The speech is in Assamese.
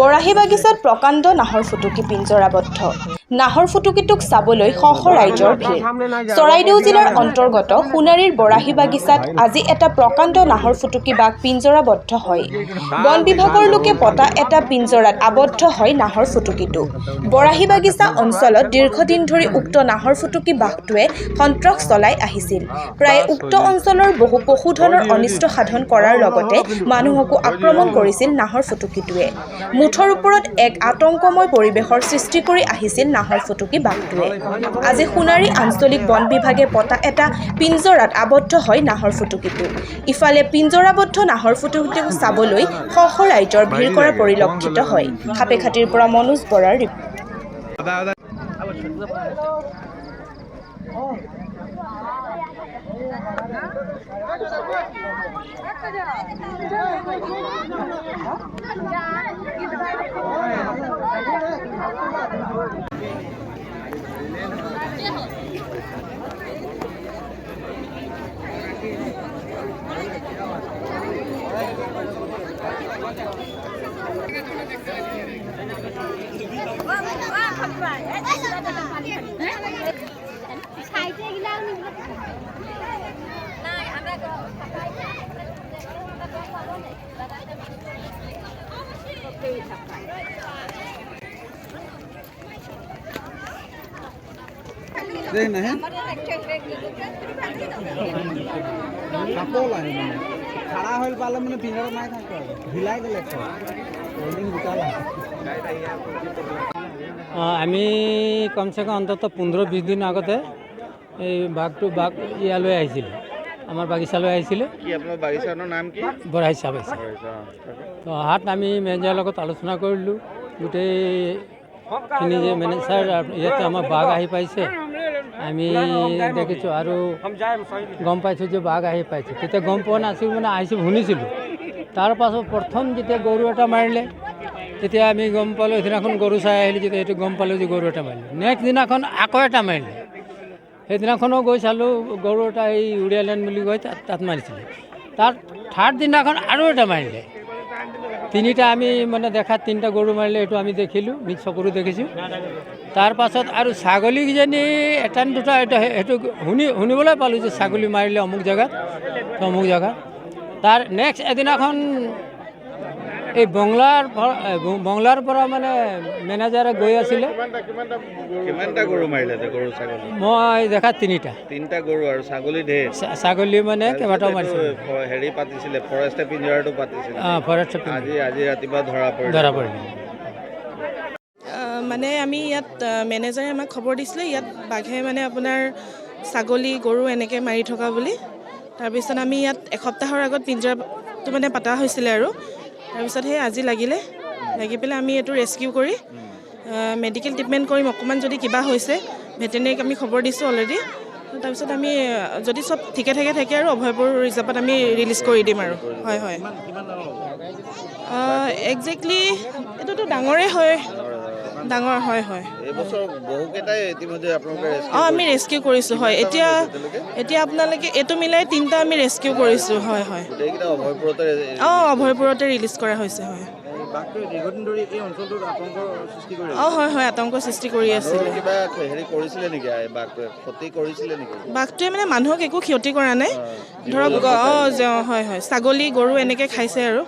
বৰাহী বাগিচাত প্ৰকাণ্ড নাহৰ ফুটুকী পিঞ্জৰাবদ্ধ। নাহৰ ফুটুকীটোক চাবলৈ শ শ ৰাইজৰ ভিৰ। চৰাইদেউ জিলাৰ অন্তৰ্গত সোণাৰীৰ বৰাহী বাগিচাত আজি এটা প্ৰকাণ্ড নাহৰ ফুটুকী বাঘ পিঞ্জৰাবদ্ধ হয়। বন বিভাগৰ লোকে পতা এটা পিঞ্জৰাত আবদ্ধ হয় নাহৰ ফুটুকীটো। বৰাহী বাগিচা অঞ্চলত দীৰ্ঘদিন ধৰি উক্ত নাহৰ ফুটুকী বাঘটোৱে সন্ত্ৰাস চলাই আহিছিল। প্ৰায়ে উক্ত অঞ্চলৰ বহু পশুধনৰ অনিষ্ট সাধন কৰাৰ লগতে মানুহকো আক্ৰমণ কৰিছিল নাহৰ ফুটুকীটোৱে। মুঠৰ ওপৰত এক আতংকময় পৰিৱেশৰ সৃষ্টি কৰি আহিছিল নাহৰ ফুটুকী বাঘটোৱে। আজি সোণাৰী আঞ্চলিক বন বিভাগে পতা এটা পিঞ্জৰাত আবদ্ধ হয় নাহৰ ফুটুকীটো। ইফালে পিঞ্জৰাবদ্ধ নাহৰ ফুটুকীটোক চাবলৈ শ শ ৰাইজৰ ভিৰ কৰা পৰিলক্ষিত হয়। খাপেখাতিৰ পৰা মনোজ বৰাৰ আমি কমসে কম অন্তত 15-20 দিন আগতে এই বাঘ ইয়ালৈ আহিছিল, আমাৰ বাগিচালৈ আহিছিলে। কি আপোনাৰ বাগিচাৰ নাম কি? বৰাইছা বাগিচা। তো অহাত আমি মেনেজাৰৰ লগত আলোচনা কৰিলোঁ, গোটেইখিনি যে মেনেজাৰ ইয়াতে আমাৰ বাঘ আহি পাইছে, আমি দেখিছোঁ আৰু গম পাইছোঁ যে বাঘ আহি পাইছে। তেতিয়া গম পোৱা নাছিল, মানে আহিছোঁ শুনিছিলোঁ। তাৰপাছত প্ৰথম যেতিয়া গৰু এটা মাৰিলে, তেতিয়া আমি গম পালোঁ, সেইদিনাখন গৰু চাই আহিলোঁ, যেতিয়া সেইটো গম পালোঁ যে গৰু এটা মাৰিলে। নেক্সট দিনাখন আকৌ এটা মাৰিলে, সেইদিনাখনো গৈ চালোঁ গৰু এটা এই উৰিয়ালেণ্ড বুলি কয় তাত মাৰিছিলে। তাৰ থাৰ্ড দিনাখন আৰু এটা মাৰিলে। তিনিটা আমি মানে দেখাত 3টা গৰু মাৰিলে, এইটো আমি দেখিলোঁ, নিজ চকুৰে দেখিছোঁ। তাৰপাছত আৰু ছাগলীকেইজনী এটা দুটা সেইটো শুনিবলৈ পালোঁ যে ছাগলী মাৰিলে অমুক জেগাত। তাৰ নেক্সট এদিনাখন এই বংলাৰ পৰা মানে মেনেজাৰে গৈ আছিলে। কিমানটা গৰু মাৰিলে গৰু ছাগলী? মই দেখা 3টা গৰু আৰু ছাগলী ঢেৰ। ছাগলী মানে কেইবাটাও মাৰিছে। হেৰি পাতিছিলে, ফৰেষ্টে পিঞ্জৰাটো পাতিছিলে। আজি ৰাতিপুৱা ধৰা পৰিলে। মানে আমি ইয়াত মেনেজাৰে আমাক খবৰ দিছিলে, ইয়াত বাঘে মানে আপোনাৰ ছাগলী গৰু এনেকৈ মাৰি থকা বুলি। তাৰপিছত আমি ইয়াত এসপ্তাহৰ আগত পিঞ্জৰাটো মানে পতা হৈছিলে আৰু তাৰপিছত সেই আজি লাগি পেলাই আমি এইটো ৰেস্কিউ কৰি মেডিকেল ট্ৰিটমেণ্ট কৰিম। অকণমান যদি কিবা হৈছে ভেটেনেৰীক আমি খবৰ দিছোঁ অলৰেডি। তাৰপিছত আমি যদি চব ঠিকে থাকে আৰু অভয়পুৰ ৰিজাৰ্ভত আমি ৰিলিজ কৰি দিম আৰু। হয় একজেক্টলি এইটোতো ডাঙৰ হয়। আমি ৰেস্কিউ কৰিছোঁ। হয়, এতিয়া আপোনালোকে এইটো মিলাই 3টা আমি ৰেস্কিউ কৰিছোঁ। হয় অভয়পুৰতে ৰিলিজ কৰা হৈছে। হয় হয় আতংক সৃষ্টি কৰি আছিলে। বাঘটোৱে মানে মানুহক একো ক্ষতি কৰা নাই, ধৰক হয় ছাগলী গৰু এনেকৈ খাইছে আৰু।